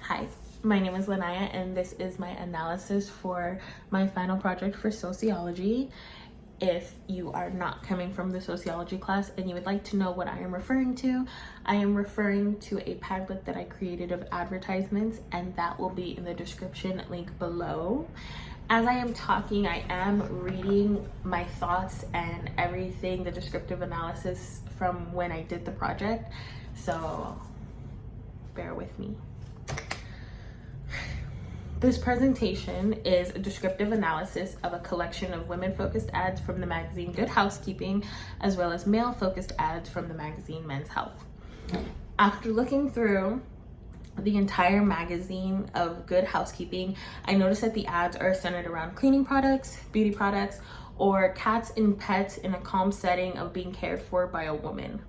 Hi, my name is Lania and this is my analysis for my final project for sociology. If you are not coming from the sociology class and you would like to know what I am referring to a Padlet that I created of advertisements, and that will be in the description link below. As I am talking, I am reading my thoughts and everything, the descriptive analysis from when I did the project, so bear with me. This presentation is a descriptive analysis of a collection of women-focused ads from the magazine Good Housekeeping, as well as male-focused ads from the magazine Men's Health. After looking through the entire magazine of Good Housekeeping, I noticed that the ads are centered around cleaning products, beauty products, or cats and pets in a calm setting of being cared for by a woman.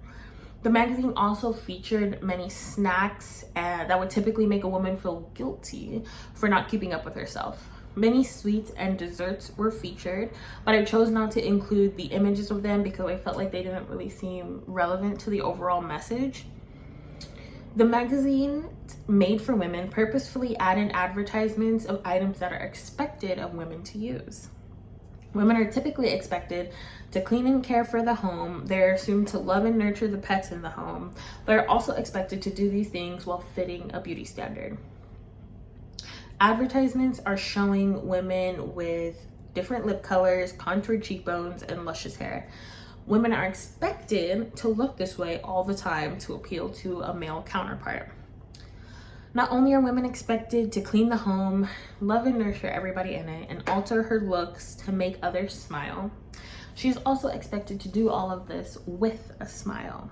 The magazine also featured many snacks that would typically make a woman feel guilty for not keeping up with herself. Many sweets and desserts were featured, but I chose not to include the images of them because I felt like they didn't really seem relevant to the overall message. The magazine Made for Women purposefully added advertisements of items that are expected of women to use. Women are typically expected to clean and care for the home. They're assumed to love and nurture the pets in the home. They're also expected to do these things while fitting a beauty standard. Advertisements are showing women with different lip colors, contoured cheekbones, and luscious hair. Women are expected to look this way all the time to appeal to a male counterpart. Not only are women expected to clean the home, love and nurture everybody in it, and alter her looks to make others smile, she's also expected to do all of this with a smile.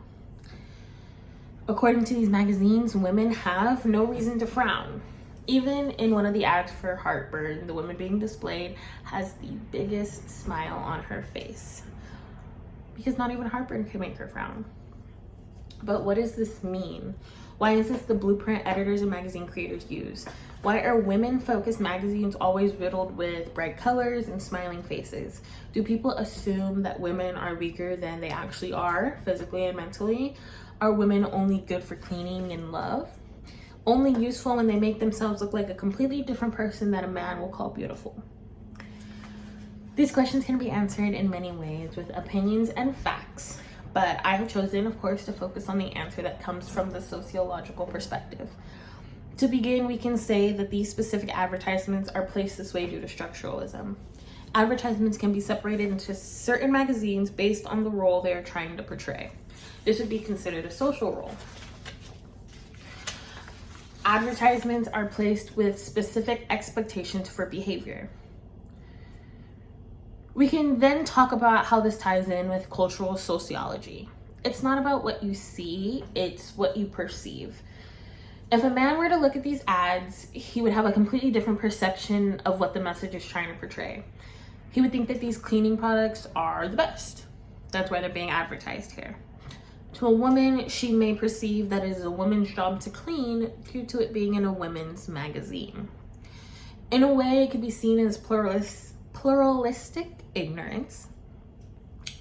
According to these magazines, women have no reason to frown. Even in one of the ads for heartburn, the woman being displayed has the biggest smile on her face, because not even heartburn can make her frown. But what does this mean? Why is this the blueprint editors and magazine creators use? Why are women-focused magazines always riddled with bright colors and smiling faces? Do people assume that women are weaker than they actually are, physically and mentally? Are women only good for cleaning and love? Only useful when they make themselves look like a completely different person that a man will call beautiful? These questions can be answered in many ways with opinions and facts, but I have chosen, of course, to focus on the answer that comes from the sociological perspective. To begin, we can say that these specific advertisements are placed this way due to structuralism. Advertisements can be separated into certain magazines based on the role they are trying to portray. This would be considered a social role. Advertisements are placed with specific expectations for behavior. We can then talk about how this ties in with cultural sociology. It's not about what you see, it's what you perceive. If a man were to look at these ads, he would have a completely different perception of what the message is trying to portray. He would think that these cleaning products are the best. That's why they're being advertised here. To a woman, she may perceive that it is a woman's job to clean due to it being in a women's magazine. In a way, it could be seen as pluralistic ignorance,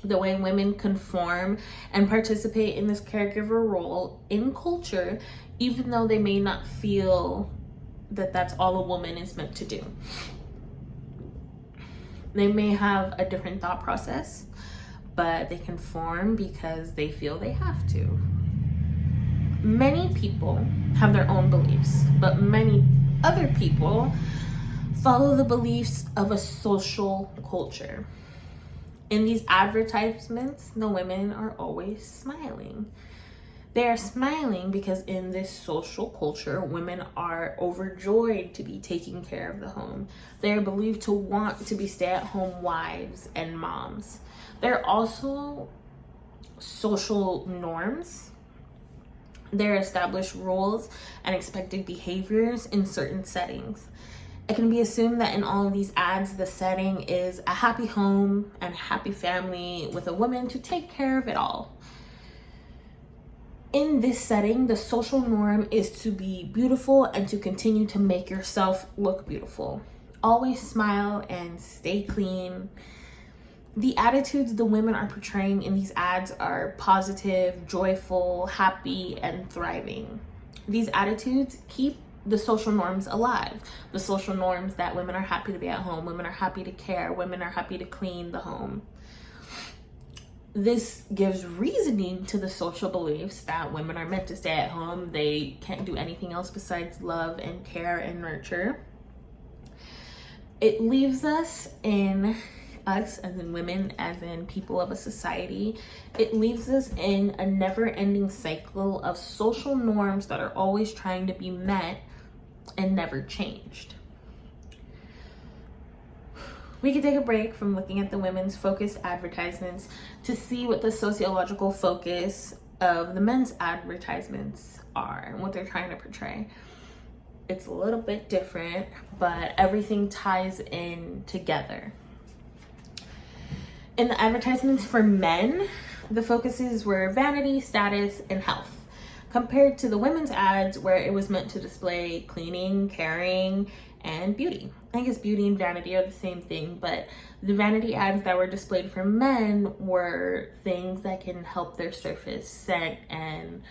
the way women conform and participate in this caregiver role in culture, even though they may not feel that that's all a woman is meant to do. They may have a different thought process, but they conform because they feel they have to. Many people have their own beliefs, but many other people follow the beliefs of a social culture. In these advertisements, the women are always smiling. They are smiling because in this social culture, women are overjoyed to be taking care of the home. They are believed to want to be stay-at-home wives and moms. There are also social norms. There are established roles and expected behaviors in certain settings. It can be assumed that in all of these ads, the setting is a happy home and a happy family with a woman to take care of it all. In this setting, the social norm is to be beautiful and to continue to make yourself look beautiful. Always smile and stay clean. The attitudes the women are portraying in these ads are positive, joyful, happy, and thriving. These attitudes keep the social norms alive. The social norms that women are happy to be at home, women are happy to care, women are happy to clean the home. This gives reasoning to the social beliefs that women are meant to stay at home, they can't do anything else besides love and care and nurture. It leaves us as in women, as in people of a society, it leaves us in a never-ending cycle of social norms that are always trying to be met and never changed. We could take a break from looking at the women's focused advertisements to see what the sociological focus of the men's advertisements are and what they're trying to portray. It's a little bit different, but everything ties in together. In the advertisements for men, the focuses were vanity, status, and health, compared to the women's ads where it was meant to display cleaning, caring, and beauty. I guess beauty and vanity are the same thing, but the vanity ads that were displayed for men were things that can help their surface, scent and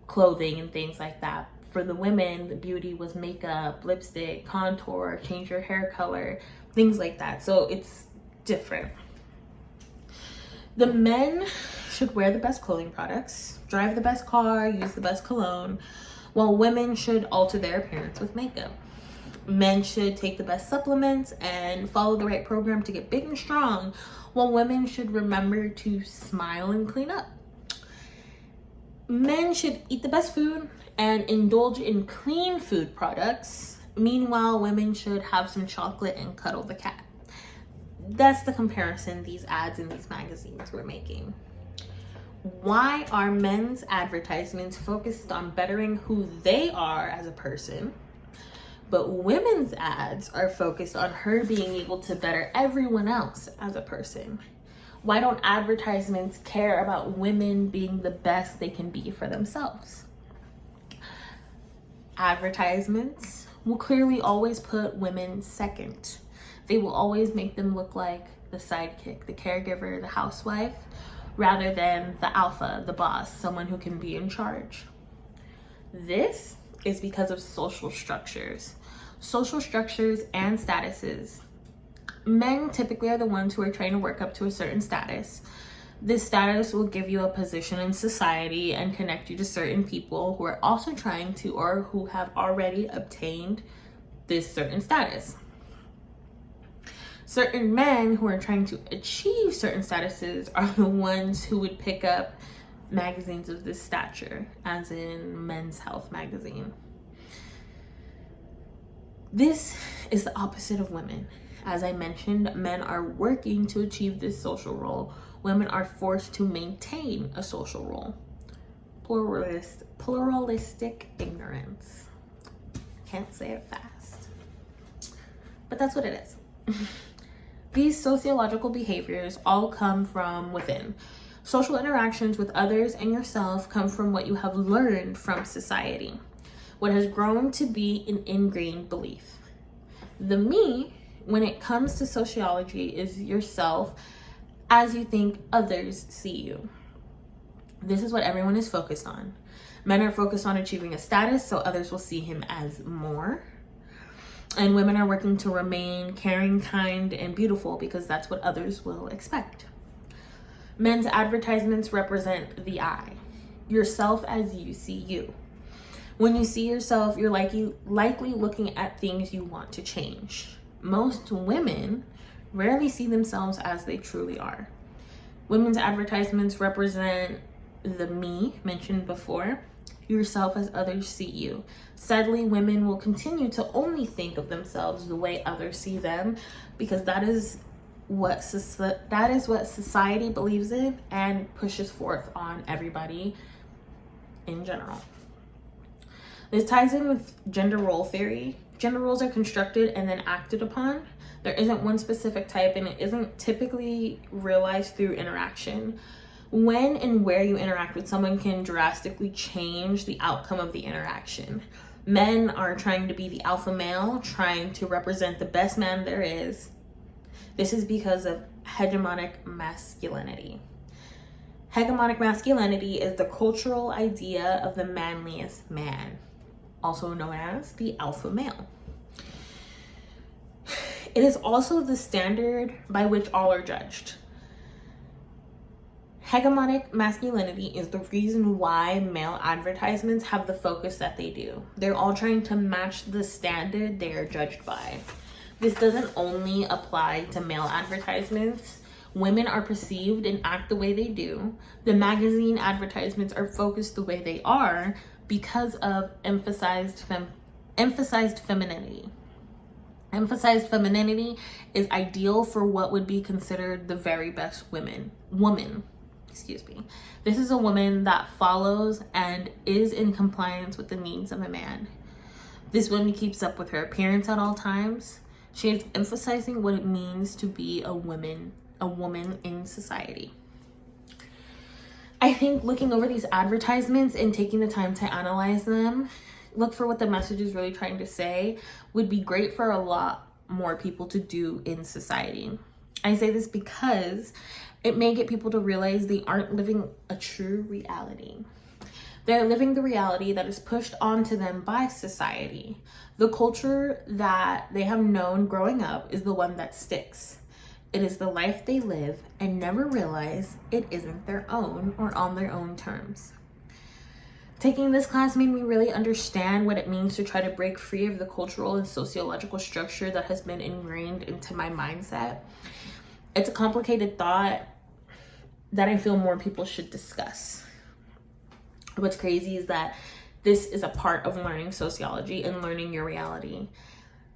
clothing and things like that. For the women, the beauty was makeup, lipstick, contour, change your hair color, things like that. So it's different. The men should wear the best clothing products, drive the best car, use the best cologne, while women should alter their appearance with makeup. Men should take the best supplements and follow the right program to get big and strong, while women should remember to smile and clean up. Men should eat the best food and indulge in clean food products. Meanwhile, women should have some chocolate and cuddle the cat. That's the comparison these ads in these magazines were making. Why are men's advertisements focused on bettering who they are as a person, but women's ads are focused on her being able to better everyone else as a person? Why don't advertisements care about women being the best they can be for themselves? Advertisements will clearly always put women second. They will always make them look like the sidekick, the caregiver, the housewife, rather than the alpha, the boss, someone who can be in charge. This is because of social structures and statuses. Men typically are the ones who are trying to work up to a certain status. This status will give you a position in society and connect you to certain people who are also trying to, or who have already obtained this certain status. Certain men who are trying to achieve certain statuses are the ones who would pick up magazines of this stature, as in Men's Health magazine. This is the opposite of women. As I mentioned, men are working to achieve this social role. Women are forced to maintain a social role. Pluralistic ignorance. Can't say it fast. But that's what it is. These sociological behaviors all come from within. Social interactions with others and yourself come from what you have learned from society, what has grown to be an ingrained belief. The me, when it comes to sociology, is yourself as you think others see you. This is what everyone is focused on. Men are focused on achieving a status so others will see him as more. And women are working to remain caring, kind, and beautiful because that's what others will expect. Men's advertisements represent the I, yourself as you see you. When you see yourself, you're likely looking at things you want to change. Most women rarely see themselves as they truly are. Women's advertisements represent the me mentioned before, yourself as others see you. Sadly, women will continue to only think of themselves the way others see them because that is what society believes in and pushes forth on everybody in general. This ties in with gender role theory. Gender roles are constructed and then acted upon. There isn't one specific type, and it isn't typically realized through interaction. When and where you interact with someone can drastically change the outcome of the interaction. Men are trying to be the alpha male, trying to represent the best man there is. This is because of hegemonic masculinity. Hegemonic masculinity is the cultural idea of the manliest man. also known as the alpha male. It is also the standard by which all are judged. Hegemonic masculinity is the reason why male advertisements have the focus that they do. They're all trying to match the standard they are judged by. This doesn't only apply to male advertisements. Women are perceived and act the way they do. The magazine advertisements are focused the way they are because of emphasized femininity. Emphasized femininity is ideal for what would be considered the very best woman. This is a woman that follows and is in compliance with the needs of a man. This woman keeps up with her appearance at all times. She is emphasizing what it means to be a woman in society. I think looking over these advertisements and taking the time to analyze them, look for what the message is really trying to say, would be great for a lot more people to do in society. I say this because it may get people to realize they aren't living a true reality. They're living the reality that is pushed onto them by society. The culture that they have known growing up is the one that sticks. It is the life they live and never realize it isn't their own or on their own terms. Taking this class made me really understand what it means to try to break free of the cultural and sociological structure that has been ingrained into my mindset. It's a complicated thought that I feel more people should discuss. What's crazy is that this is a part of learning sociology and learning your reality.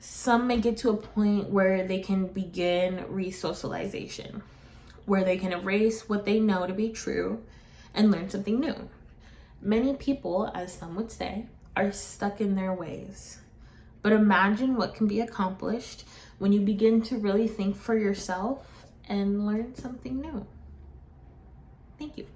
Some may get to a point where they can begin re-socialization, where they can erase what they know to be true and learn something new. Many people, as some would say, are stuck in their ways. But imagine what can be accomplished when you begin to really think for yourself and learn something new. Thank you.